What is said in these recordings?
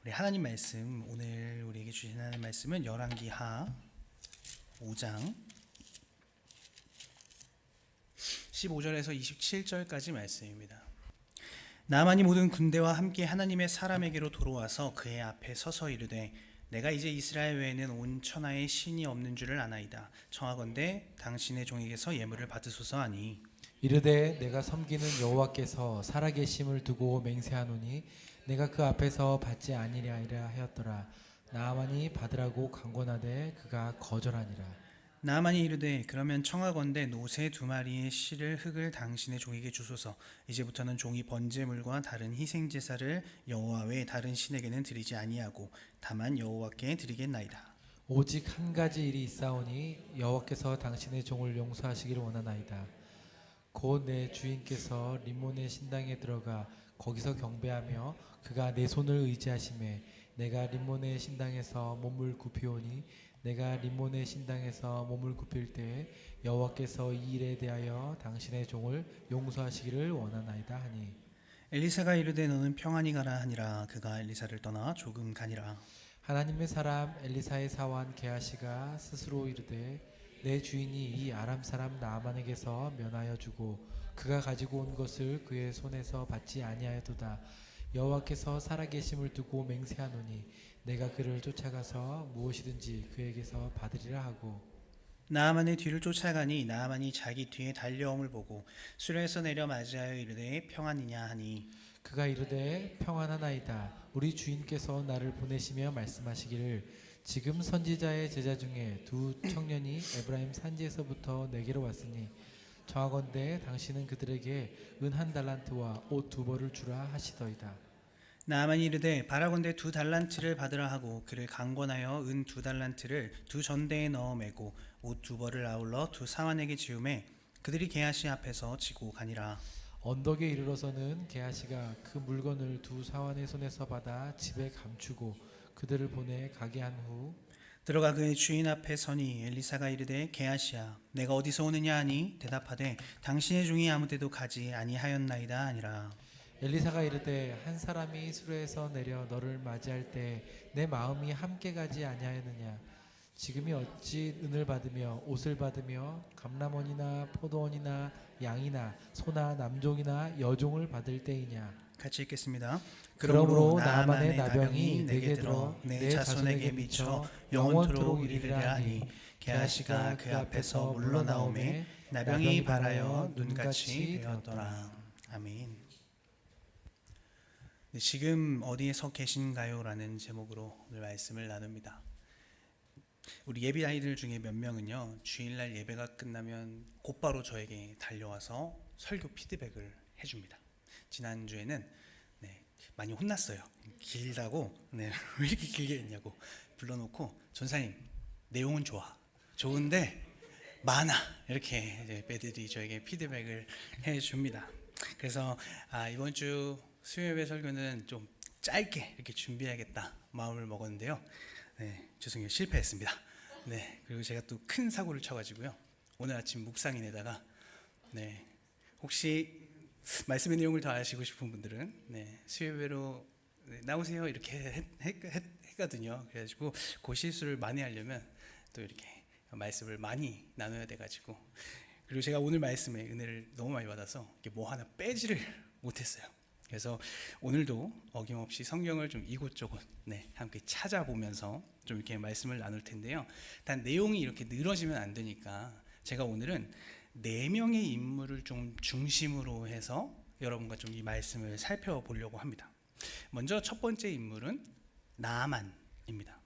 우리 하나님 말씀, 오늘 우리에게 주신 하나님 말씀은 열왕기하 5장 15절에서 27절까지 말씀입니다. 나만이 모든 군대와 함께 하나님의 사람에게로 돌아와서 그의 앞에 서서 이르되 내가 이제 이스라엘 외에는 온 천하에 신이 없는 줄을 아나이다. 청하건대 당신의 종에게서 예물을 받으소서 하니 이르되 내가 섬기는 여호와께서 살아계심을 두고 맹세하노니 내가 그 앞에서 받지 아니랴 하였더라. 나아만이 받으라고 강권하되 그가 거절하니라. 나만이 이르되 그러면 청하건대 노새 2마리의 실을 흙을 당신의 종에게 주소서. 이제부터는 종이 번제물과 다른 희생제사를 여호와 외에 다른 신에게는 드리지 아니하고 다만 여호와께 드리겠나이다. 오직 한 가지 일이 있사오니 여호와께서 당신의 종을 용서하시기를 원하나이다. 곧 내 주인께서 림몬의 신당에 들어가 거기서 경배하며 그가 내 손을 의지하심에 내가 림몬의 신당에서 몸을 굽히오니 내가 림몬의 신당에서 몸을 굽힐 때에 여호와께서 이 일에 대하여 당신의 종을 용서하시기를 원하나이다 하니 엘리사가 이르되 너는 평안히 가라 하니라. 그가 엘리사를 떠나 조금 가니라. 하나님의 사람 엘리사의 사환 게하시가 스스로 이르되 내 주인이 이 아람 사람 나아만에게서 면하여 주고 그가 가지고 온 것을 그의 손에서 받지 아니하였도다. 여호와께서 살아계심을 두고 맹세하노니 내가 그를 쫓아가서 무엇이든지 그에게서 받으리라 하고 나아만의 뒤를 쫓아가니 나아만이 자기 뒤에 달려옴을 보고 수레에서 내려 맞이하여 이르되 평안이냐 하니 그가 이르되 평안하나이다. 우리 주인께서 나를 보내시며 말씀하시기를 지금 선지자의 제자 중에 2 청년이 에브라임 산지에서부터 내게로 왔으니 청하건대 당신은 그들에게 은 1달란트와 옷 2벌을 주라 하시더이다. 나아만이 이르되 바라건대 2달란트를 받으라 하고 그를 강권하여 은 2달란트를 2전대에 넣어 매고 옷 2벌을 아울러 2 사환에게 지우매 그들이 게하시 앞에서 지고 가니라. 언덕에 이르러서는 게하시가 그 물건을 2 사환의 손에서 받아 집에 감추고 그들을 보내 가게 한 후 들어가 그의 주인 앞에 서니 엘리사가 이르되 게하시야 내가 어디서 오느냐 하니 대답하되 당신의 종이 아무 데도 가지 아니하였나이다 하니라. 엘리사가 이르되 한 사람이 수레에서 내려 너를 맞이할 때 내 마음이 함께 가지 아니하였느냐. 지금이 어찌 은을 받으며 옷을 받으며 감람원이나 포도원이나 양이나 소나 남종이나 여종을 받을 때이냐. 같이 읽겠습니다. 그러므로 나아만의 나병이 내게 들어 내 자손에게 미쳐 영원토록 이르리라 하니 게하시가 그 앞에서 물러나오매 나병이 발하여 눈같이 되었더라. 아멘. 네, 지금 어디에 계신가요? 라는 제목으로 오늘 말씀을 나눕니다. 우리 예비 아이들 중에 몇 명은요 주일날 예배가 끝나면 곧바로 저에게 달려와서 설교 피드백을 해줍니다. 지난주에는 많이 혼났어요. 길다고 왜 이렇게 길게 했냐고 불러놓고 전사님 내용은 좋은데 많아 이렇게 이제 애들이 저에게 피드백을 해줍니다. 그래서 이번 주 수요예배 설교는 좀 짧게 이렇게 준비해야겠다 마음을 먹었는데요. 죄송해요 실패했습니다. 그리고 제가 또 큰 사고를 쳐가지고요 오늘 아침 묵상인에다가 혹시 말씀의 내용을 더 아시고 싶은 분들은 수요예배로 나오세요 이렇게 했거든요. 그래가지고 그 실수를 만회하려면 또 이렇게 말씀을 많이 나눠야 돼가지고 그리고 제가 오늘 말씀에 은혜를 너무 많이 받아서 뭐 하나 빼지를 못했어요. 그래서 오늘도 어김없이 성경을 좀 이곳저곳 함께 찾아보면서 좀 이렇게 말씀을 나눌 텐데요. 단 내용이 이렇게 늘어지면 안 되니까 제가 오늘은 4명의 인물을 좀 중심으로 해서 여러분과 좀 이 말씀을 살펴보려고 합니다. 먼저 첫 번째 인물은 나아만입니다.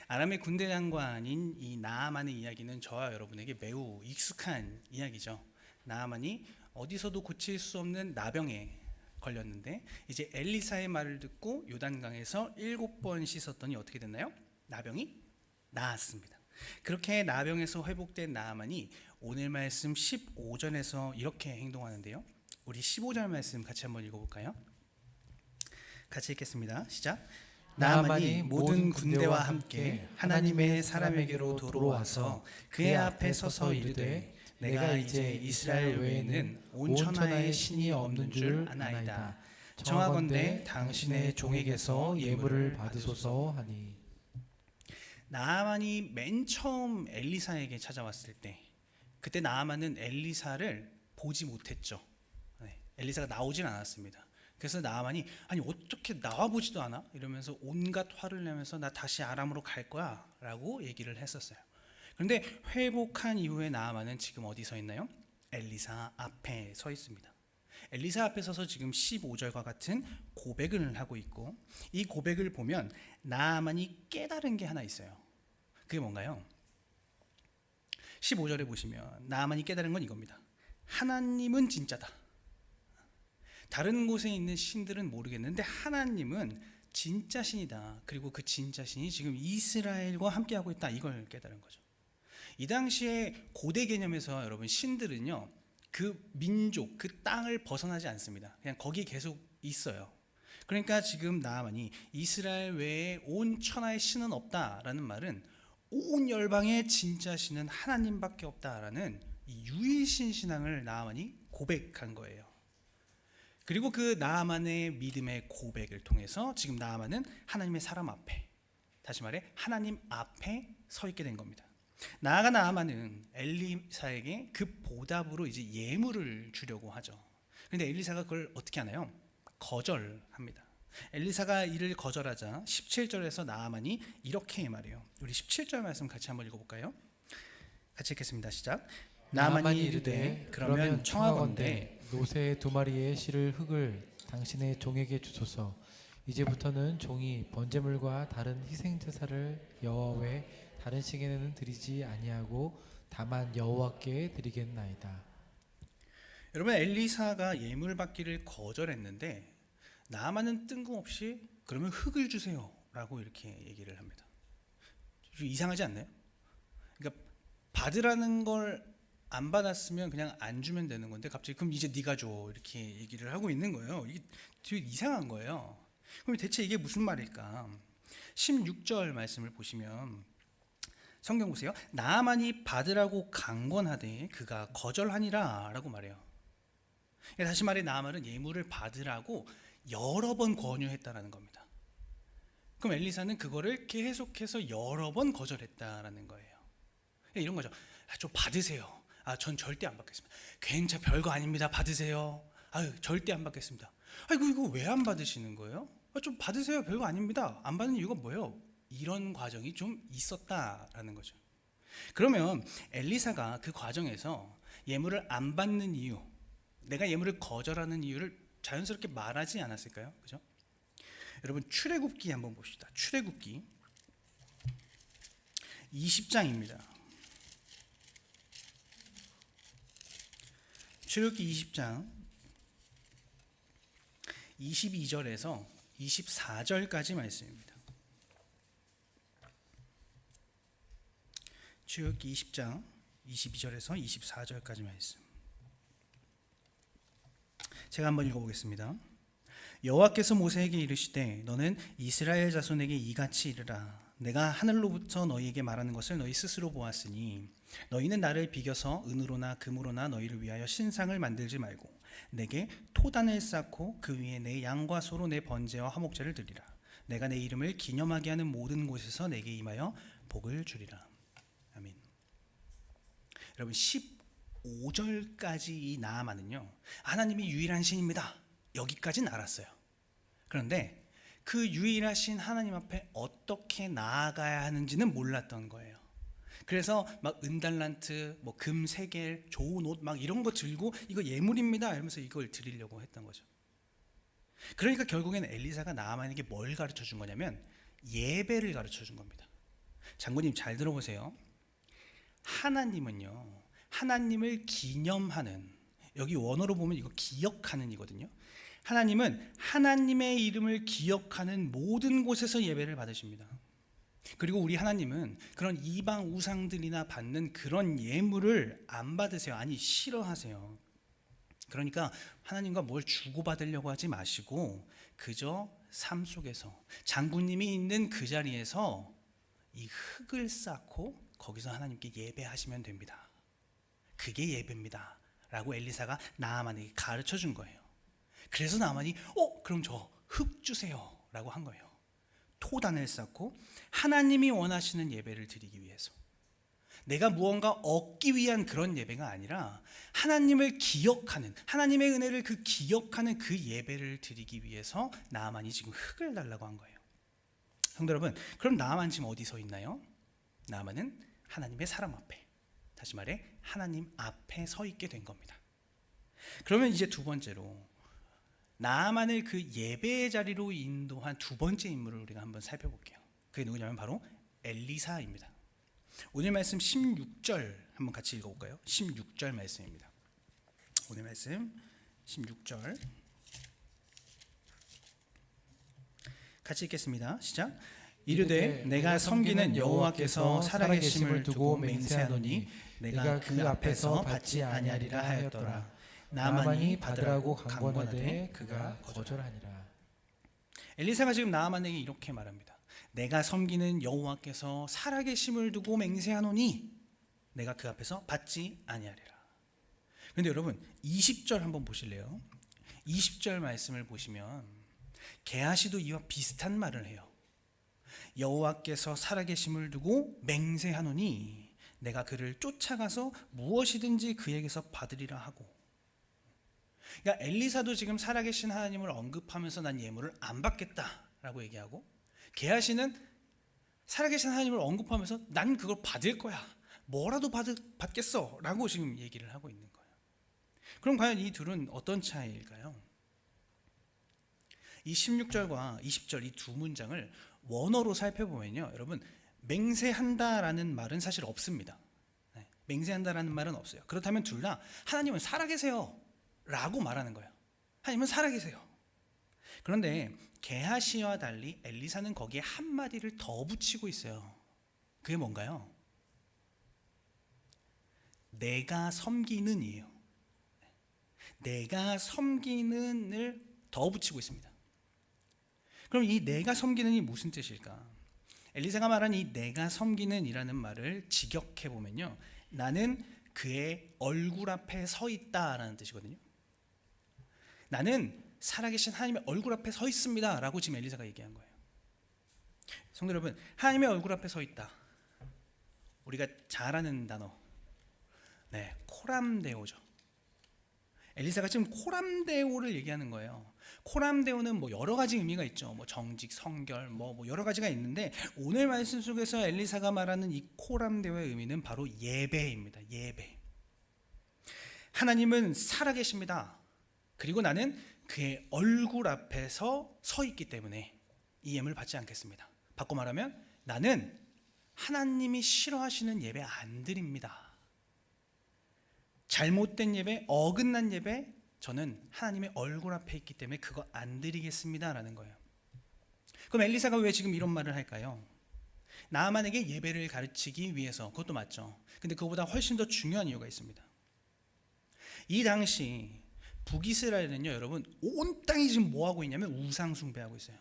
아람의 군대 장관인 이 나아만의 이야기는 저와 여러분에게 매우 익숙한 이야기죠. 나아만이 어디서도 고칠 수 없는 나병에 걸렸는데 이제 엘리사의 말을 듣고 요단강에서 7번 씻었더니 어떻게 됐나요? 나병이 나았습니다. 그렇게 나병에서 회복된 나아만이 오늘 말씀 15절에서 이렇게 행동하는데요. 우리 15절 말씀 같이 한번 읽어볼까요? 같이 읽겠습니다. 시작. 나아만이 모든 군대와 함께 하나님의 사람에게로 돌아와서 그의 앞에 서서 이르되 내가 이제 이스라엘 외에는 온 천하에 신이 없는 줄 아나이다. 청하건대 당신의 종에게서 예물을 받으소서 하니. 나아만이 맨 처음 엘리사에게 찾아왔을 때, 그때 나아만은 엘리사를 보지 못했죠. 엘리사가 나오진 않았습니다. 그래서 나아만이 아니 어떻게 나와 보지도 않아? 이러면서 온갖 화를 내면서 나 다시 아람으로 갈 거야 라고 얘기를 했었어요. 그런데 회복한 이후에 나아만은 지금 어디 서 있나요? 엘리사 앞에 서 있습니다. 엘리사 앞에 서서 지금 15절과 같은 고백을 하고 있고, 이 고백을 보면 나아만이 깨달은 게 하나 있어요. 그게 뭔가요? 15절에 보시면 나아만이 깨달은 건 이겁니다. 하나님은 진짜다. 다른 곳에 있는 신들은 모르겠는데 하나님은 진짜 신이다. 그리고 그 진짜 신이 지금 이스라엘과 함께하고 있다. 이걸 깨달은 거죠. 이 당시에 고대 개념에서 여러분 신들은요, 그 민족, 그 땅을 벗어나지 않습니다. 그냥 거기 계속 있어요. 그러니까 지금 나아만이 이스라엘 외에 온 천하의 신은 없다라는 말은 온 열방의 진짜 신은 하나님밖에 없다라는 이 유일신 신앙을 나아만이 고백한 거예요. 그리고 그 나아만의 믿음의 고백을 통해서 지금 나아만은 하나님의 사람 앞에, 다시 말해 하나님 앞에 서 있게 된 겁니다. 나아가 나아만은 엘리사에게 그 보답으로 이제 예물을 주려고 하죠. 그런데 엘리사가 그걸 어떻게 하나요? 거절합니다. 엘리사가 이를 거절하자 17절에서 나아만이 이렇게 말해요. 우리 17절 말씀 같이 한번 읽어볼까요? 같이 읽겠습니다. 시작. 나아만이 이르되 그러면 청하건대 노새 2마리의 실을 흙을 당신의 종에게 주소서. 이제부터는 종이 번제물과 다른 희생 제사를 여호와 외 다른 시간에는 드리지 아니하고 다만 여호와께 드리겠나이다. 여러분, 엘리사가 예물 받기를 거절했는데 나아만은 뜬금없이 그러면 흙을 주세요라고 이렇게 얘기를 합니다. 좀 이상하지 않나요? 그러니까 받으라는 걸 안 받았으면 그냥 안 주면 되는 건데 갑자기 그럼 이제 네가 줘 이렇게 얘기를 하고 있는 거예요. 이게 되게 이상한 거예요. 그럼 대체 이게 무슨 말일까? 16절 말씀을 보시면 성경 보세요. 나아만이 받으라고 강권하되 그가 거절하니라 라고 말해요. 다시 말해 나아만은 예물을 받으라고 여러 번 권유했다라는 겁니다. 그럼 엘리사는 그거를 계속해서 여러 번 거절했다라는 거예요. 이런 거죠. 좀 받으세요. 전 절대 안 받겠습니다. 괜찮아, 별거 아닙니다. 받으세요. 절대 안 받겠습니다. 이거 왜 안 받으시는 거예요? 좀 받으세요. 별거 아닙니다. 안 받는 이유가 뭐예요? 이런 과정이 좀 있었다라는 거죠. 그러면 엘리사가 그 과정에서 예물을 안 받는 이유, 내가 예물을 거절하는 이유를 자연스럽게 말하지 않았을까요? 그죠? 여러분, 출애굽기 한번 봅시다. 출애굽기 20장입니다. 출애굽기 20장 22절에서 24절까지 말씀입니다. 출애굽기 20장 22절에서 24절까지 말씀. 제가 한번 읽어보겠습니다. 여호와께서 모세에게 이르시되 너는 이스라엘 자손에게 이같이 이르라. 내가 하늘로부터 너희에게 말하는 것을 너희 스스로 보았으니 너희는 나를 비겨서 은으로나 금으로나 너희를 위하여 신상을 만들지 말고 내게 토단을 쌓고 그 위에 내 양과 소로 내 번제와 화목제를 드리라. 내가 내 이름을 기념하게 하는 모든 곳에서 내게 임하여 복을 주리라. 아멘. 여러분, 15절까지 이 나아만은요, 하나님이 유일한 신입니다. 여기까지는 알았어요. 그런데 그 유일하신 하나님 앞에 어떻게 나아가야 하는지는 몰랐던 거예요. 그래서 막 은달란트, 금 3개, 좋은 옷 막 이런 거 들고 이거 예물입니다 이러면서 이걸 드리려고 했던 거죠. 그러니까 결국에는 엘리사가 나아만에게 뭘 가르쳐 준 거냐면 예배를 가르쳐 준 겁니다. 장군님 잘 들어보세요. 하나님은요, 하나님을 기념하는, 여기 원어로 보면 이거 기억하는 이거든요. 하나님은 하나님의 이름을 기억하는 모든 곳에서 예배를 받으십니다. 그리고 우리 하나님은 그런 이방 우상들이나 받는 그런 예물을 안 받으세요. 아니, 싫어하세요. 그러니까 하나님과 뭘 주고받으려고 하지 마시고 그저 삶 속에서 장군님이 있는 그 자리에서 이 흙을 쌓고 거기서 하나님께 예배하시면 됩니다. 그게 예배입니다 라고 엘리사가 나아만에게 가르쳐 준 거예요. 그래서 나만이 그럼 저 흙 주세요 라고 한 거예요. 토단을 쌓고 하나님이 원하시는 예배를 드리기 위해서, 내가 무언가 얻기 위한 그런 예배가 아니라 하나님을 기억하는, 하나님의 은혜를 기억하는 그 예배를 드리기 위해서 나만이 지금 흙을 달라고 한 거예요. 성도 여러분, 그럼 나만 지금 어디 서 있나요? 나만은 하나님의 사람 앞에, 다시 말해 하나님 앞에 서 있게 된 겁니다. 그러면 이제 두 번째로 나만을 그 예배의 자리로 인도한 두 번째 인물을 우리가 한번 살펴볼게요. 그게 누구냐면 바로 엘리사입니다. 오늘 말씀 16절 한번 같이 읽어볼까요? 16절 말씀입니다. 오늘 말씀 16절 같이 읽겠습니다. 시작. 이르되 내가 섬기는 여호와께서 살아계심을 두고 맹세하노니 내가 그 앞에서 받지 아니하리라 하였더라. 나만이 받으라고 강권하되 그가 거절하니라. 엘리사가 지금 나아만에게 이렇게 말합니다. 내가 섬기는 여호와께서 살아계심을 두고 맹세하노니 내가 그 앞에서 받지 아니하리라. 그런데 여러분 20절 한번 보실래요? 20절 말씀을 보시면 게하시도 이와 비슷한 말을 해요. 여호와께서 살아계심을 두고 맹세하노니 내가 그를 쫓아가서 무엇이든지 그에게서 받으리라 하고. 그러니까 엘리사도 지금 살아계신 하나님을 언급하면서 난 예물을 안 받겠다라고 얘기하고, 게하시는 살아계신 하나님을 언급하면서 난 그걸 받을 거야, 뭐라도 받겠어 라고 지금 얘기를 하고 있는 거예요. 그럼 과연 이 둘은 어떤 차이일까요? 이 16절과 20절 이 두 문장을 원어로 살펴보면요, 여러분 맹세한다라는 말은 사실 없습니다. 맹세한다라는 말은 없어요. 그렇다면 둘 다 하나님은 살아계세요 라고 말하는 거예요. 하나님은 살아계세요. 그런데 게하시와 달리 엘리사는 거기에 한마디를 더 붙이고 있어요. 그게 뭔가요? 내가 섬기는이에요. 내가 섬기는을 더 붙이고 있습니다. 그럼 이 내가 섬기는이 무슨 뜻일까? 엘리사가 말한 이 내가 섬기는이라는 말을 직역해 보면요, 나는 그의 얼굴 앞에 서 있다라는 뜻이거든요. 나는 살아계신 하나님의 얼굴 앞에 서 있습니다 라고 지금 엘리사가 얘기한 거예요. 성도 여러분, 하나님의 얼굴 앞에 서 있다, 우리가 잘 아는 단어, 코람데오죠. 엘리사가 지금 코람데오를 얘기하는 거예요. 코람데오는 뭐 여러 가지 의미가 있죠. 뭐 정직, 성결, 뭐 여러 가지가 있는데 오늘 말씀 속에서 엘리사가 말하는 이 코람데오의 의미는 바로 예배입니다. 예배. 하나님은 살아계십니다. 그리고 나는 그의 얼굴 앞에서 서 있기 때문에 이 예물을 받지 않겠습니다. 바꿔 말하면 나는 하나님이 싫어하시는 예배 안 드립니다. 잘못된 예배, 어긋난 예배, 저는 하나님의 얼굴 앞에 있기 때문에 그거 안 드리겠습니다 라는 거예요. 그럼 엘리사가 왜 지금 이런 말을 할까요? 나아만에게 예배를 가르치기 위해서, 그것도 맞죠. 근데 그거보다 훨씬 더 중요한 이유가 있습니다. 이 당시 북이스라엘은요, 여러분 온 땅이 지금 뭐 하고 있냐면 우상 숭배하고 있어요.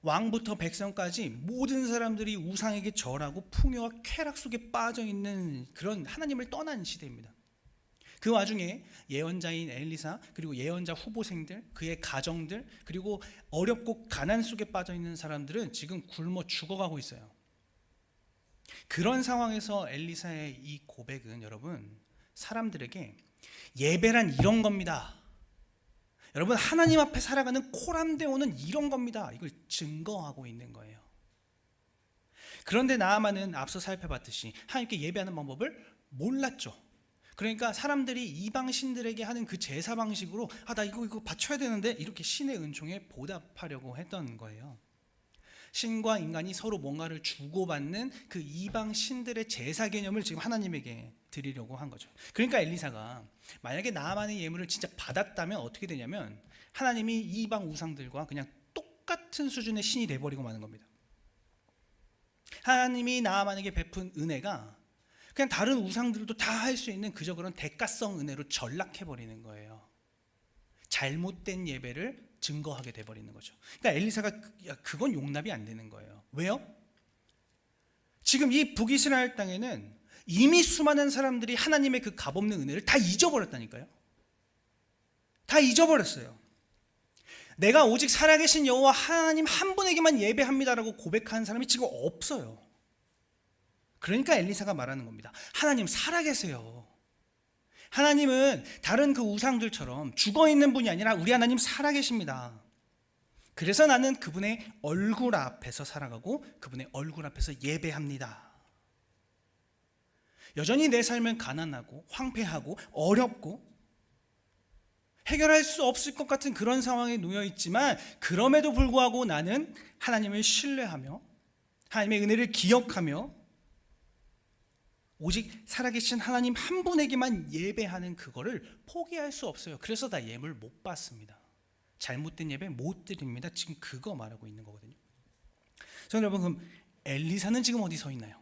왕부터 백성까지 모든 사람들이 우상에게 절하고 풍요와 쾌락 속에 빠져 있는 그런 하나님을 떠난 시대입니다. 그 와중에 예언자인 엘리사, 그리고 예언자 후보생들, 그의 가정들, 그리고 어렵고 가난 속에 빠져 있는 사람들은 지금 굶어 죽어가고 있어요. 그런 상황에서 엘리사의 이 고백은 여러분 사람들에게 예배란 이런 겁니다, 여러분 하나님 앞에 살아가는 코람데오는 이런 겁니다, 이걸 증거하고 있는 거예요. 그런데 나아만은 앞서 살펴봤듯이 하나님께 예배하는 방법을 몰랐죠. 그러니까 사람들이 이방 신들에게 하는 그 제사 방식으로 나 이거 바쳐야 되는데 이렇게 신의 은총에 보답하려고 했던 거예요. 신과 인간이 서로 뭔가를 주고받는 그 이방 신들의 제사 개념을 지금 하나님에게 드리려고 한 거죠. 그러니까 엘리사가 만약에 나아만의 예물을 진짜 받았다면 어떻게 되냐면 하나님이 이방 우상들과 그냥 똑같은 수준의 신이 돼버리고 마는 겁니다. 하나님이 나아만에게 베푼 은혜가 그냥 다른 우상들도 다 할 수 있는 그저 그런 대가성 은혜로 전락해버리는 거예요. 잘못된 예배를 증거하게 돼버리는 거죠. 그러니까 엘리사가 그건 용납이 안 되는 거예요. 왜요? 지금 이 북이스라엘 땅에는 이미 수많은 사람들이 하나님의 그 값없는 은혜를 다 잊어버렸다니까요. 다 잊어버렸어요. 내가 오직 살아계신 여호와 하나님 한 분에게만 예배합니다라고 고백하는 사람이 지금 없어요. 그러니까 엘리사가 말하는 겁니다. 하나님 살아계세요. 하나님은 다른 그 우상들처럼 죽어있는 분이 아니라 우리 하나님 살아계십니다. 그래서 나는 그분의 얼굴 앞에서 살아가고 그분의 얼굴 앞에서 예배합니다. 여전히 내 삶은 가난하고 황폐하고 어렵고 해결할 수 없을 것 같은 그런 상황에 놓여 있지만 그럼에도 불구하고 나는 하나님을 신뢰하며 하나님의 은혜를 기억하며 오직 살아계신 하나님 한 분에게만 예배하는 그거를 포기할 수 없어요. 그래서 나 예물 못 받습니다. 잘못된 예배 못 드립니다. 지금 그거 말하고 있는 거거든요. 자, 여러분, 그럼 엘리사는 지금 어디 서 있나요?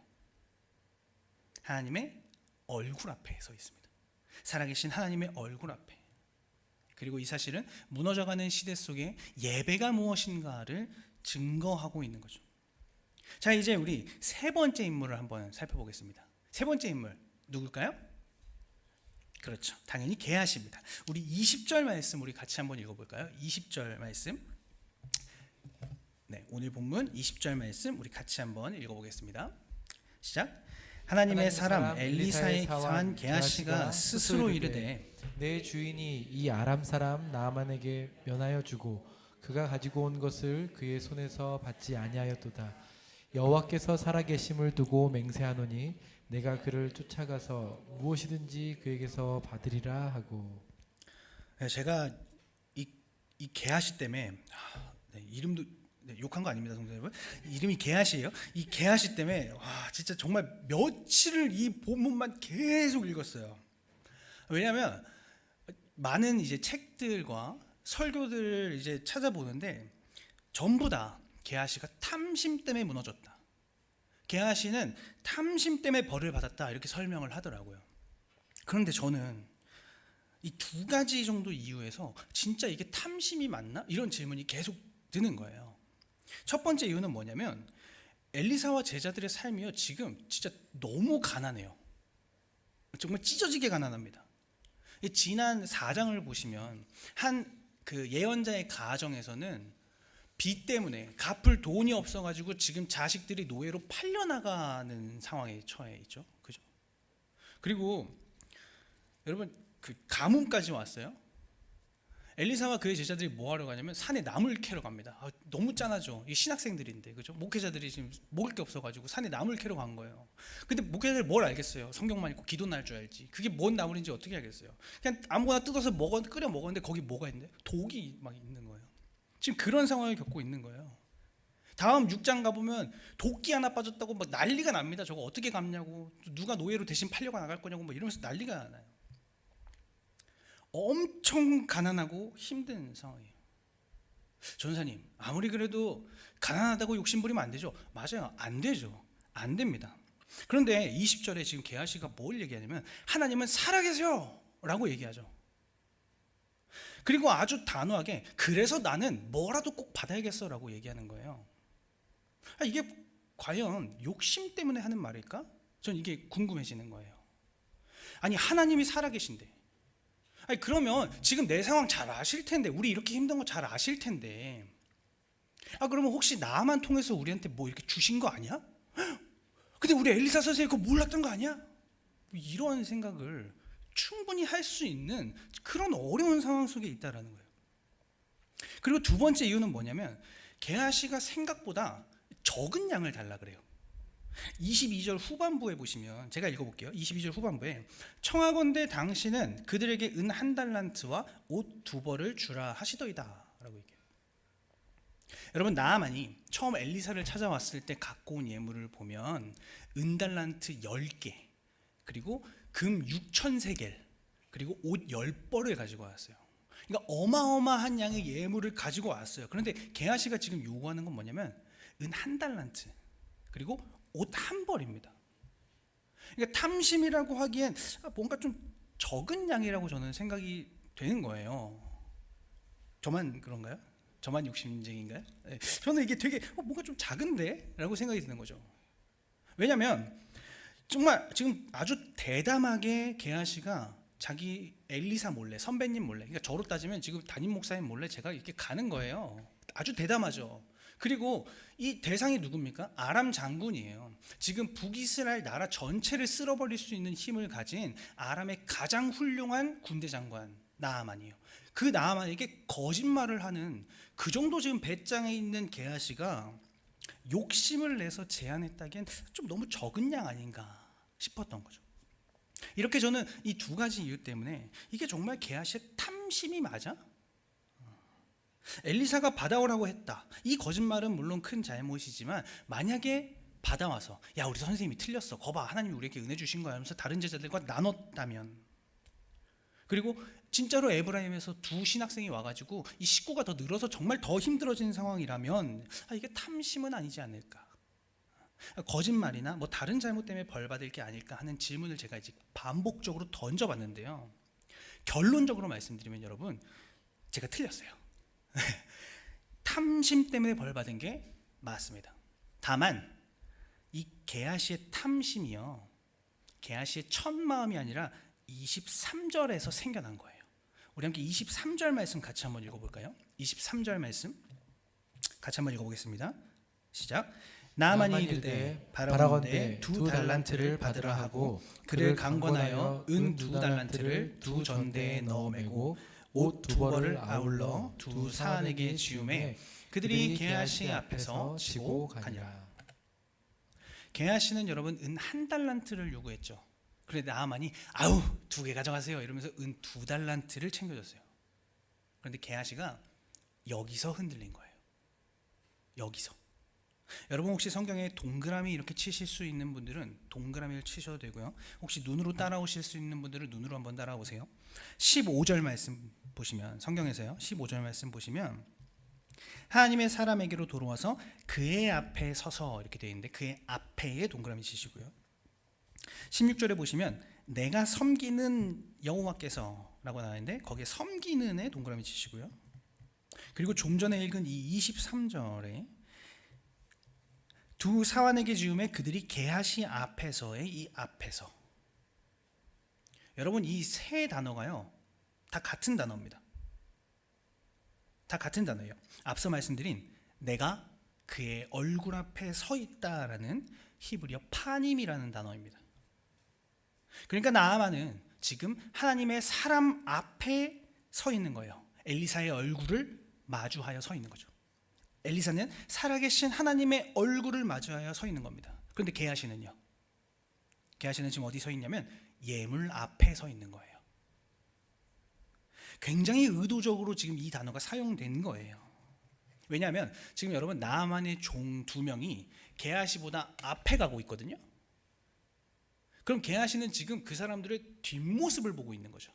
하나님의 얼굴 앞에 서 있습니다. 살아계신 하나님의 얼굴 앞에. 그리고 이 사실은 무너져가는 시대 속에 예배가 무엇인가를 증거하고 있는 거죠. 자, 이제 우리 세 번째 인물을 한번 살펴보겠습니다. 세 번째 인물 누굴까요? 그렇죠. 당연히 게하시입니다. 우리 20절 말씀 우리 같이 한번 읽어볼까요? 20절 말씀. 네, 오늘 본문 20절 말씀 우리 같이 한번 읽어보겠습니다. 시작. 하나님의 사람 엘리사의 사한 게하시가 스스로 이르되 내 주인이 이 아람 사람 나아만에게 면하여 주고 그가 가지고 온 것을 그의 손에서 받지 아니하였도다. 여호와께서 살아계심을 두고 맹세하노니 내가 그를 쫓아가서 무엇이든지 그에게서 받으리라 하고. 네, 제가 이 게하시 때문에 네, 이름도 네, 욕한 거 아닙니다, 성도 여러분. 이름이 게하시예요. 이 게하시 때문에 와 진짜 정말 며칠을 이 본문만 계속 읽었어요. 왜냐하면 많은 이제 책들과 설교들을 이제 찾아보는데 전부 다 게하시가 탐심 때문에 무너졌다. 게하시는 탐심 때문에 벌을 받았다 이렇게 설명을 하더라고요. 그런데 저는 이 두 가지 정도 이유에서 진짜 이게 탐심이 맞나? 이런 질문이 계속 드는 거예요. 첫 번째 이유는 뭐냐면 엘리사와 제자들의 삶이요 지금 진짜 너무 가난해요. 정말 찢어지게 가난합니다. 지난 4장을 보시면 한 그 예언자의 가정에서는 빚 때문에 갚을 돈이 없어가지고 지금 자식들이 노예로 팔려나가는 상황에 처해 있죠. 그죠? 그리고 여러분 그 가뭄까지 왔어요. 엘리사와 그의 제자들이 뭐 하러 가냐면 산에 나물 캐러 갑니다. 너무 짠하죠. 이 신학생들인데 그죠? 목회자들이 지금 먹을 게 없어가지고 산에 나물 캐러 간 거예요. 근데 목회자들 뭘 알겠어요? 성경만 읽고 기도 날 줄 알지. 그게 뭔 나물인지 어떻게 알겠어요? 그냥 아무거나 뜯어서 끓여 먹었는데 거기 뭐가 있는데 독이 막 있는 거예요. 지금 그런 상황을 겪고 있는 거예요. 다음 6장 가보면 도끼 하나 빠졌다고 막 난리가 납니다. 저거 어떻게 갚냐고, 누가 노예로 대신 팔려고 나갈 거냐고 뭐 이러면서 난리가 나요. 엄청 가난하고 힘든 상황이에요. 전사님, 아무리 그래도 가난하다고 욕심부리면 안 되죠? 맞아요, 안 되죠. 안 됩니다. 그런데 20절에 지금 게하시가 뭘 얘기하냐면 하나님은 살아계세요 라고 얘기하죠. 그리고 아주 단호하게 그래서 나는 뭐라도 꼭 받아야겠어 라고 얘기하는 거예요. 이게 과연 욕심 때문에 하는 말일까? 전 이게 궁금해지는 거예요. 아니 하나님이 살아계신데, 아니 그러면 지금 내 상황 잘 아실 텐데, 우리 이렇게 힘든 거 잘 아실 텐데, 그러면 혹시 나만 통해서 우리한테 뭐 이렇게 주신 거 아니야? 근데 우리 엘리사 선생님 그거 몰랐던 거 아니야? 이런 생각을 충분히 할 수 있는 그런 어려운 상황 속에 있다라는 거예요. 그리고 두 번째 이유는 뭐냐면 게하시가 생각보다 적은 양을 달라 그래요. 22절 후반부에 보시면, 제가 읽어볼게요. 22절 후반부에 청하건대 당신은 그들에게 은 1달란트와 옷 2벌을 주라 하시더이다 라고 얘기해요. 여러분, 나아만이 처음 엘리사를 찾아왔을 때 갖고 온 예물을 보면 은달란트 10개, 그리고 금 6,000세겔, 그리고 옷 10벌을 가지고 왔어요. 그러니까 어마어마한 양의 예물을 가지고 왔어요. 그런데 게하시가 지금 요구하는 건 뭐냐면 은 1달란트, 그리고 옷 1벌입니다. 그러니까 탐심이라고 하기엔 뭔가 좀 적은 양이라고 저는 생각이 되는 거예요. 저만 그런가요? 저만 욕심쟁인가요? 네. 저는 이게 되게 뭔가 좀 작은데? 라고 생각이 드는 거죠. 왜냐하면 정말 지금 아주 대담하게 게하시가 자기 엘리사 몰래, 선배님 몰래, 그러니까 저로 따지면 지금 담임 목사님 몰래 제가 이렇게 가는 거예요. 아주 대담하죠. 그리고 이 대상이 누굽니까? 아람 장군이에요. 지금 북이스라엘 나라 전체를 쓸어버릴 수 있는 힘을 가진 아람의 가장 훌륭한 군대 장관 나아만이에요. 그 나아만에게 거짓말을 하는, 그 정도 지금 배짱에 있는 게하시가 욕심을 내서 제안했다기엔 좀 너무 적은 양 아닌가 싶었던 거죠. 이렇게 저는 이 두 가지 이유 때문에 이게 정말 게하시의 탐심이 맞아? 엘리사가 받아오라고 했다. 이 거짓말은 물론 큰 잘못이지만 만약에 받아와서 야 우리 선생님이 틀렸어. 거봐 하나님이 우리에게 은혜 주신 거야 하면서 다른 제자들과 나눴다면, 그리고 진짜로 에브라임에서 두 신학생이 와가지고 이 식구가 더 늘어서 정말 더 힘들어지는 상황이라면 이게 탐심은 아니지 않을까. 거짓말이나 뭐 다른 잘못 때문에 벌 받을 게 아닐까 하는 질문을 제가 이제 반복적으로 던져봤는데요. 결론적으로 말씀드리면 여러분 제가 틀렸어요. 탐심 때문에 벌 받은 게 맞습니다. 다만 이 게하시의 탐심이요, 게하시의 첫 마음이 아니라 23절에서 생겨난 거예요. 우리 함께 23절 말씀 같이 한번 읽어볼까요? 23절 말씀 같이 한번 읽어보겠습니다. 시작. 나아만이 이르되 바라건대 두 달란트를 받으라 하고 그를 강권하여 은 두 달란트를 두 전대에 넣어 매고 옷 두 벌을 아울러 두 사안에게 지우매 그들이 게하시 앞에서 지고 가니라. 게하시는 여러분 은 한 달란트를 요구했죠. 그런데 나아만이 아우 두 개 가져가세요 이러면서 은 두 달란트를 챙겨줬어요. 그런데 게하시가 여기서 흔들린 거예요. 여기서. 여러분 혹시 성경에 동그라미 이렇게 치실 수 있는 분들은 동그라미를 치셔도 되고요. 혹시 눈으로 따라오실 수 있는 분들은 눈으로 한번 따라오세요. 15절 말씀 보시면, 성경에서요 15절 말씀 보시면 하나님의 사람에게로 돌아와서 그의 앞에 서서 이렇게 되어 있는데 그의 앞에에 동그라미 치시고요. 16절에 보시면 내가 섬기는 여호와께서 라고 나와있는데 거기에 섬기는에 동그라미 치시고요. 그리고 좀 전에 읽은 이 23절에 두 사환에게 지음에 그들이 게하시 앞에서의 이 앞에서, 여러분 이 세 단어가요 다 같은 단어입니다. 다 같은 단어예요. 앞서 말씀드린 내가 그의 얼굴 앞에 서 있다라는 히브리어 파님이라는 단어입니다. 그러니까 나아만은 지금 하나님의 사람 앞에 서 있는 거예요. 엘리사의 얼굴을 마주하여 서 있는 거죠. 엘리사는 살아계신 하나님의 얼굴을 마주하여 서 있는 겁니다. 그런데 게하시는요, 게하시는 지금 어디 서 있냐면 예물 앞에 서 있는 거예요. 굉장히 의도적으로 지금 이 단어가 사용된 거예요. 왜냐하면 지금 여러분 나아만의 종 두 명이 게하시보다 앞에 가고 있거든요. 그럼 게하시는 지금 그 사람들의 뒷모습을 보고 있는 거죠.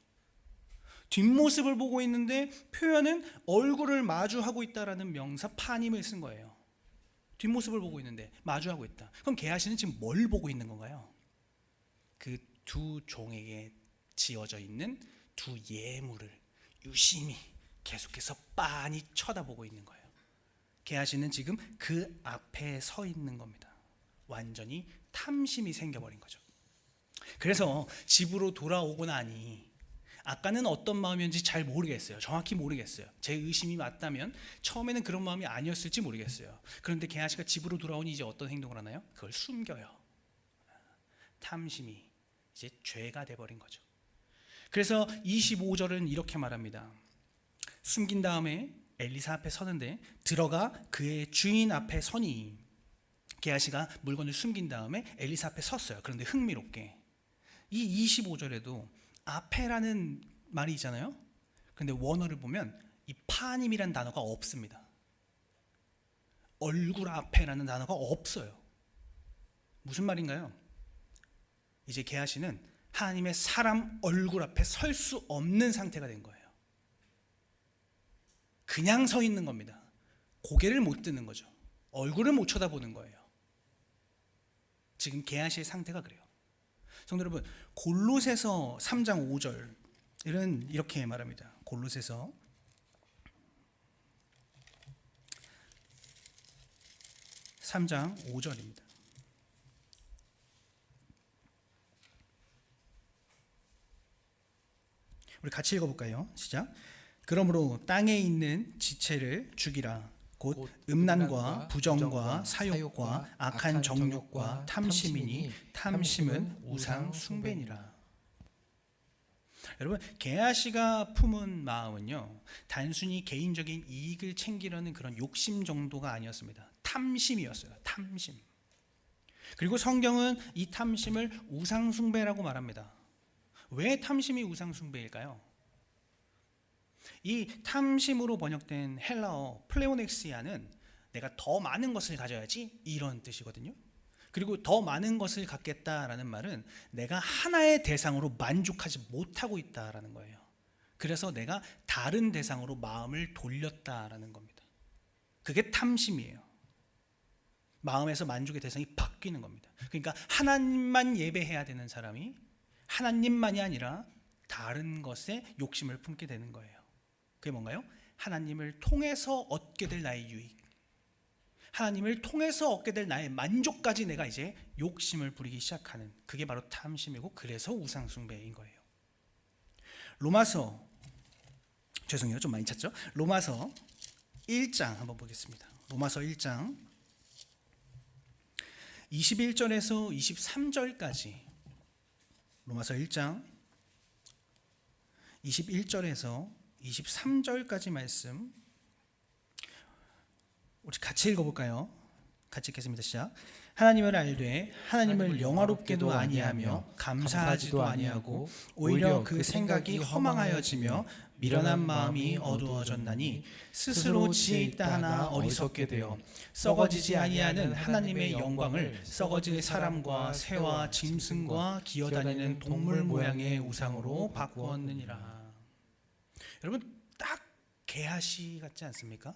뒷모습을 보고 있는데 표현은 얼굴을 마주하고 있다라는 명사 파님을 쓴 거예요. 뒷모습을 보고 있는데 마주하고 있다. 그럼 게하시는 지금 뭘 보고 있는 건가요? 그 두 종에게 지어져 있는 두 예물을 유심히 계속해서 빤히 쳐다보고 있는 거예요. 게하시는 지금 그 앞에 서 있는 겁니다. 완전히 탐심이 생겨버린 거죠. 그래서 집으로 돌아오고 나니 아까는 어떤 마음이었는지 잘 모르겠어요. 정확히 모르겠어요. 제 의심이 맞다면 처음에는 그런 마음이 아니었을지 모르겠어요. 그런데 게하시가 집으로 돌아오니 이제 어떤 행동을 하나요? 그걸 숨겨요. 탐심이 이제 죄가 돼버린 거죠. 그래서 25절은 이렇게 말합니다. 숨긴 다음에 엘리사 앞에 서는데 들어가 그의 주인 앞에 서니, 게하시가 물건을 숨긴 다음에 엘리사 앞에 섰어요. 그런데 흥미롭게 이 25절에도 앞에라는 말이 있잖아요. 그런데 원어를 보면 이 파님이라는 단어가 없습니다. 얼굴 앞에라는 단어가 없어요. 무슨 말인가요? 이제 게하시는 하나님의 사람 얼굴 앞에 설 수 없는 상태가 된 거예요. 그냥 서 있는 겁니다. 고개를 못 드는 거죠. 얼굴을 못 쳐다보는 거예요. 지금 게하시의 상태가 그래요. 성도 여러분, 골로새서 3장 5절은 이렇게 말합니다. 골로새서 3장 5절입니다. 우리 같이 읽어볼까요? 시작. 그러므로 땅에 있는 지체를 죽이라. 곧 음란과 부정과 사욕과 악한 정욕과 탐심이니 탐심은 우상 숭배니라. 여러분, 게하시가 품은 마음은요, 단순히 개인적인 이익을 챙기려는 그런 욕심 정도가 아니었습니다. 탐심이었어요. 탐심. 그리고 성경은 이 탐심을 우상 숭배라고 말합니다. 왜 탐심이 우상 숭배일까요? 이 탐심으로 번역된 헬라어 플레오넥시아는 내가 더 많은 것을 가져야지 이런 뜻이거든요. 그리고 더 많은 것을 갖겠다라는 말은 내가 하나의 대상으로 만족하지 못하고 있다라는 거예요. 그래서 내가 다른 대상으로 마음을 돌렸다라는 겁니다. 그게 탐심이에요. 마음에서 만족의 대상이 바뀌는 겁니다. 그러니까 하나님만 예배해야 되는 사람이 하나님만이 아니라 다른 것에 욕심을 품게 되는 거예요. 그게 뭔가요? 하나님을 통해서 얻게 될 나의 유익, 하나님을 통해서 얻게 될 나의 만족까지 내가 이제 욕심을 부리기 시작하는, 그게 바로 탐심이고, 그래서 우상 숭배인 거예요. 로마서, 죄송해요, 좀 많이 찾죠? 로마서 1장 한번 보겠습니다. 로마서 1장 21절에서 23절까지, 로마서 1장 21절에서 23절까지 말씀 우리 같이 읽어볼까요? 같이 읽겠습니다. 시작. 하나님을 알되 하나님을 영화롭게도 아니하며 감사하지도 아니하고 오히려 그 생각이 허망하여지며 미련한 마음이 어두워졌나니 스스로 지혜 있다 하나 어리석게 되어 썩어지지 아니하는 하나님의 영광을 썩어질 사람과 새와 짐승과 기어다니는 동물 모양의 우상으로 바꾸었느니라. 여러분, 딱 게하시 같지 않습니까?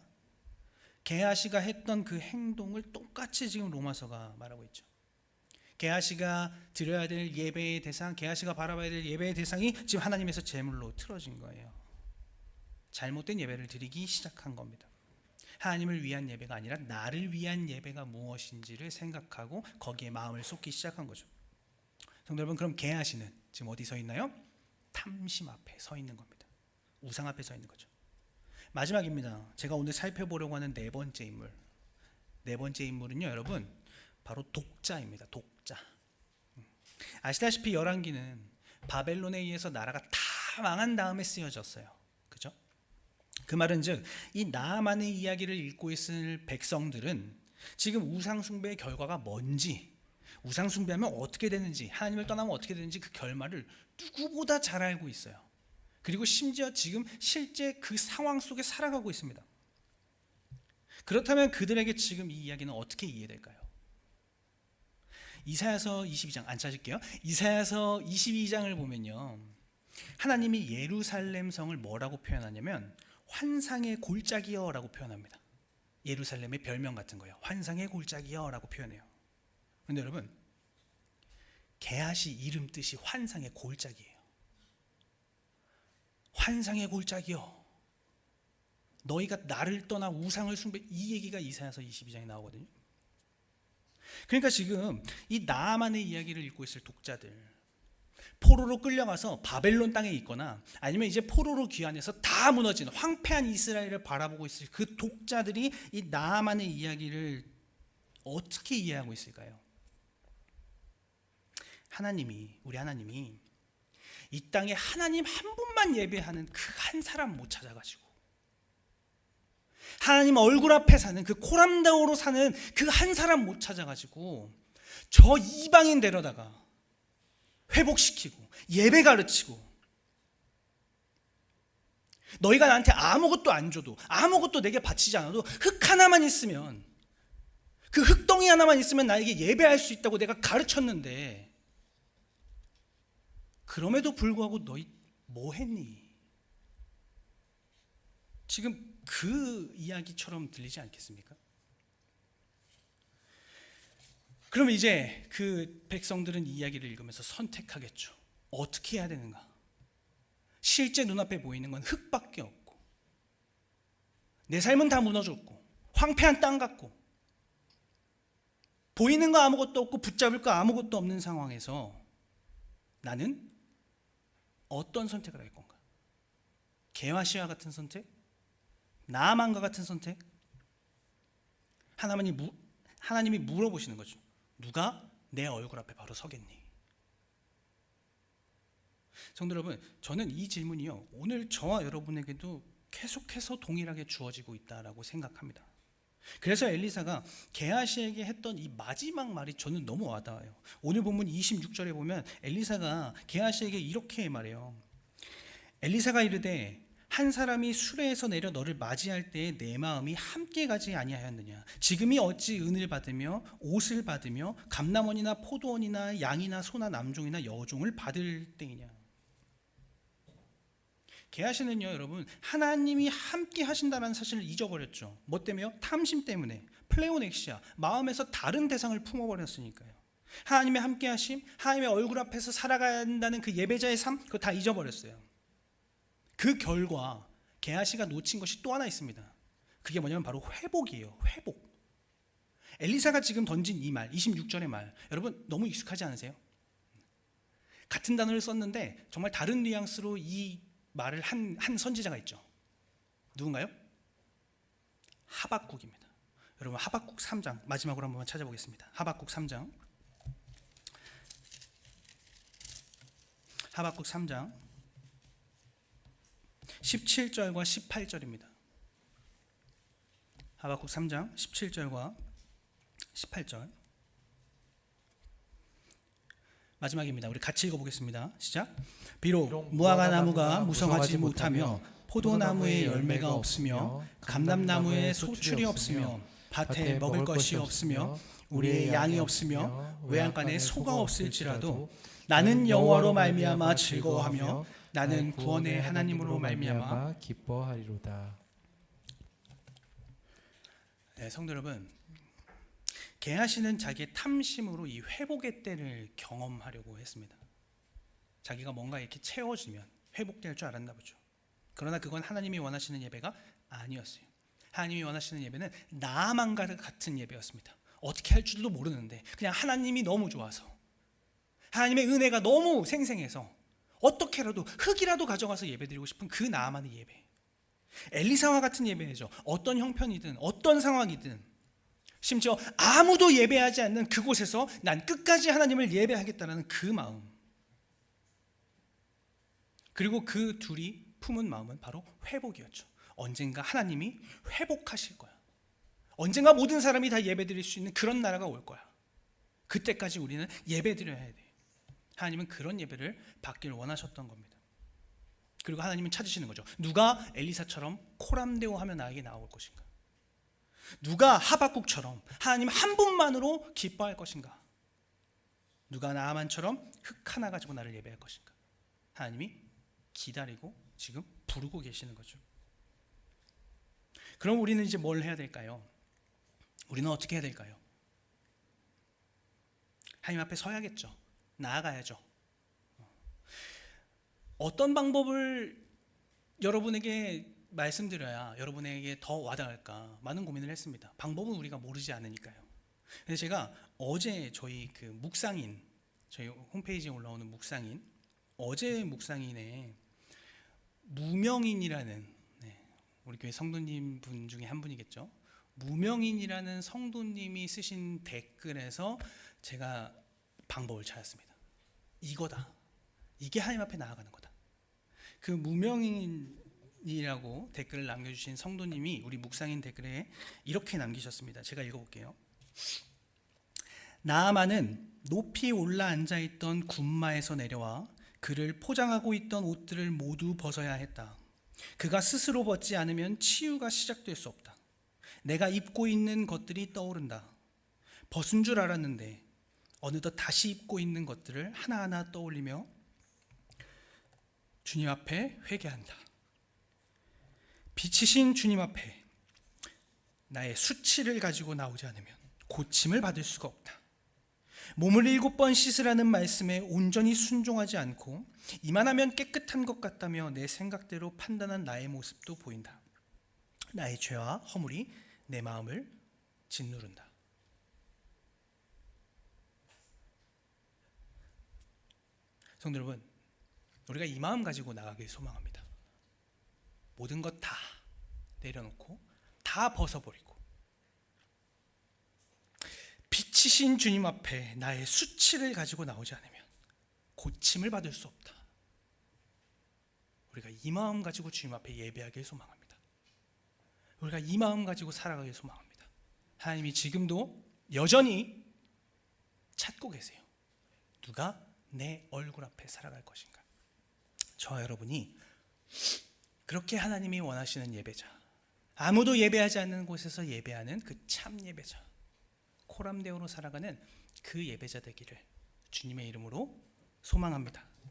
게하시가 했던 그 행동을 똑같이 지금 로마서가 말하고 있죠. 게하시가 드려야 될 예배의 대상, 게하시가 바라봐야 될 예배의 대상이 지금 하나님에서 제물로 틀어진 거예요. 잘못된 예배를 드리기 시작한 겁니다. 하나님을 위한 예배가 아니라 나를 위한 예배가 무엇인지를 생각하고 거기에 마음을 쏟기 시작한 거죠. 성도 여러분, 그럼 게하시는 지금 어디 서 있나요? 탐심 앞에 서 있는 겁니다. 우상 앞에 서 있는 거죠. 마지막입니다. 제가 오늘 살펴보려고 하는 네 번째 인물. 네 번째 인물은요, 여러분, 바로 독자입니다. 독자. 아시다시피 열왕기는 바벨론에 의해서 나라가 다 망한 다음에 쓰여졌어요. 그죠? 그 말은 즉, 이 나아만의 이야기를 읽고 있을 백성들은 지금 우상 숭배의 결과가 뭔지, 우상 숭배하면 어떻게 되는지, 하나님을 떠나면 어떻게 되는지 그 결말을 누구보다 잘 알고 있어요. 그리고 심지어 지금 실제 그 상황 속에 살아가고 있습니다. 그렇다면 그들에게 지금 이 이야기는 어떻게 이해될까요? 이사야서 22장, 안 찾을게요. 이사야서 22장을 보면요, 하나님이 예루살렘 성을 뭐라고 표현하냐면 환상의 골짜기여 라고 표현합니다. 예루살렘의 별명 같은 거예요. 환상의 골짜기여 라고 표현해요. 그런데 여러분, 게하시 이름 뜻이 환상의 골짜기예요. 환상의 골짜기여, 너희가 나를 떠나 우상을 숭배, 이 얘기가 이사야서 22장에 나오거든요. 그러니까 지금 이 나아만의 이야기를 읽고 있을 독자들, 포로로 끌려가서 바벨론 땅에 있거나 아니면 이제 포로로 귀환해서 다 무너진 황폐한 이스라엘을 바라보고 있을 그 독자들이 이 나아만의 이야기를 어떻게 이해하고 있을까요? 우리 하나님이 이 땅에 하나님 한 분만 예배하는 그 한 사람 못 찾아가지고, 하나님 얼굴 앞에 사는 그 코람다오로 사는 그 한 사람 못 찾아가지고 저 이방인 데려다가 회복시키고 예배 가르치고, 너희가 나한테 아무것도 안 줘도, 아무것도 내게 바치지 않아도 흙 하나만 있으면, 그 흙덩이 하나만 있으면 나에게 예배할 수 있다고 내가 가르쳤는데, 그럼에도 불구하고 너희 뭐 했니? 지금 그 이야기처럼 들리지 않겠습니까? 그럼 이제 그 백성들은 이 이야기를 읽으면서 선택하겠죠. 어떻게 해야 되는가? 실제 눈앞에 보이는 건 흙밖에 없고, 내 삶은 다 무너졌고, 황폐한 땅 같고, 보이는 거 아무것도 없고 붙잡을 거 아무것도 없는 상황에서 나는 어떤 선택을 할 건가? 게하시와 같은 선택? 나아만과 같은 선택? 하나님이 물어보시는 거죠. 누가 내 얼굴 앞에 바로 서겠니? 성도 여러분, 저는 이 질문이요, 오늘 저와 여러분에게도 계속해서 동일하게 주어지고 있다라고 생각합니다. 그래서 엘리사가 게하시에게 했던 이 마지막 말이 저는 너무 와닿아요. 오늘 본문 26절에 보면 엘리사가 게하시에게 이렇게 말해요. 엘리사가 이르되 한 사람이 수레에서 내려 너를 맞이할 때에 내 마음이 함께 가지 아니하였느냐. 지금이 어찌 은을 받으며 옷을 받으며 감람원이나 포도원이나 양이나 소나 남종이나 여종을 받을 때이냐. 게하시는요, 여러분, 하나님이 함께 하신다는 사실을 잊어버렸죠. 뭐 때문에요? 탐심 때문에. 플레오넥시아, 마음에서 다른 대상을 품어버렸으니까요. 하나님의 함께 하심, 하나님의 얼굴 앞에서 살아간다는 그 예배자의 삶, 그거 다 잊어버렸어요. 그 결과 게하시가 놓친 것이 또 하나 있습니다. 그게 뭐냐면 바로 회복이에요. 회복. 엘리사가 지금 던진 이 말, 26절의 말, 여러분 너무 익숙하지 않으세요? 같은 단어를 썼는데 정말 다른 뉘앙스로 이 말을 한 선지자가 있죠. 누군가요? 하박국입니다. 여러분 하박국 3장 마지막으로 한번 찾아보겠습니다. 하박국 3장. 하박국 3장 17절과 18절입니다. 하박국 3장 17절과 18절 마지막입니다. 우리 같이 읽어보겠습니다. 시작. 비록 무화과 나무가 무성하지 못하며 포도나무에 열매가 없으며 감람나무에 소출이 없으며 밭에 먹을 것이 없으며 우리의 양이 없으며 외양간에 소가 없을지라도 나는 여호와로 말미암아 즐거워하며 나는 구원의 하나님으로 말미암아 기뻐하리로다. 네, 성도 여러분, 게하시는 자기의 탐심으로 이 회복의 때를 경험하려고 했습니다. 자기가 뭔가 이렇게 채워지면 회복될 줄 알았나 보죠. 그러나 그건 하나님이 원하시는 예배가 아니었어요. 하나님이 원하시는 예배는 나아만과 같은 예배였습니다. 어떻게 할 줄도 모르는데 그냥 하나님이 너무 좋아서, 하나님의 은혜가 너무 생생해서 어떻게라도 흙이라도 가져가서 예배드리고 싶은 그 나아만의 예배. 엘리사와 같은 예배죠. 어떤 형편이든 어떤 상황이든, 심지어 아무도 예배하지 않는 그곳에서 난 끝까지 하나님을 예배하겠다는 그 마음, 그리고 그 둘이 품은 마음은 바로 회복이었죠. 언젠가 하나님이 회복하실 거야. 언젠가 모든 사람이 다 예배드릴 수 있는 그런 나라가 올 거야. 그때까지 우리는 예배드려야 돼. 하나님은 그런 예배를 받기를 원하셨던 겁니다. 그리고 하나님은 찾으시는 거죠. 누가 엘리사처럼 코람데오 하며 나에게 나올 것인가? 누가 하박국처럼 하나님 한 분만으로 기뻐할 것인가? 누가 나아만처럼 흙 하나 가지고 나를 예배할 것인가? 하나님이 기다리고 지금 부르고 계시는 거죠. 그럼 우리는 이제 뭘 해야 될까요? 우리는 어떻게 해야 될까요? 하나님 앞에 서야겠죠. 나아가야죠. 어떤 방법을 여러분에게 말씀드려야 여러분에게 더 와닿을까 많은 고민을 했습니다. 방법은 우리가 모르지 않으니까요. 근데 제가 어제 저희 그 묵상인, 저희 홈페이지에 올라오는 묵상인, 어제 묵상인에 무명인이라는, 우리 교회 성도님 분 중에 한 분이겠죠. 무명인이라는 성도님이 쓰신 댓글에서 제가 방법을 찾았습니다. 이거다. 이게 하나님 앞에 나아가는 거다. 그 무명인이라고 댓글을 남겨주신 성도님이 우리 묵상인 댓글에 이렇게 남기셨습니다. 제가 읽어볼게요. 나아만은 높이 올라 앉아있던 군마에서 내려와 그를 포장하고 있던 옷들을 모두 벗어야 했다. 그가 스스로 벗지 않으면 치유가 시작될 수 없다. 내가 입고 있는 것들이 떠오른다. 벗은 줄 알았는데 어느덧 다시 입고 있는 것들을 하나하나 떠올리며 주님 앞에 회개한다. 빛이신 주님 앞에 나의 수치를 가지고 나오지 않으면 고침을 받을 수가 없다. 몸을 7번 씻으라는 말씀에 온전히 순종하지 않고 이만하면 깨끗한 것 같다며 내 생각대로 판단한 나의 모습도 보인다. 나의 죄와 허물이 내 마음을 짓누른다. 성도 여러분, 우리가 이 마음 가지고 나가길 소망합니다. 모든 것 다 내려놓고 다 벗어버리고 빛이신 주님 앞에 나의 수치를 가지고 나오지 않으면 고침을 받을 수 없다. 우리가 이 마음 가지고 주님 앞에 예배하길 소망합니다. 우리가 이 마음 가지고 살아가길 소망합니다. 하나님이 지금도 여전히 찾고 계세요. 누가 내 얼굴 앞에 살아갈 것인가. 저와 여러분이 그렇게 하나님이 원하시는 예배자, 아무도 예배하지 않는 곳에서 예배하는 그 참 예배자, 코람데오로 살아가는 그 예배자 되기를 주님의 이름으로 소망합니다.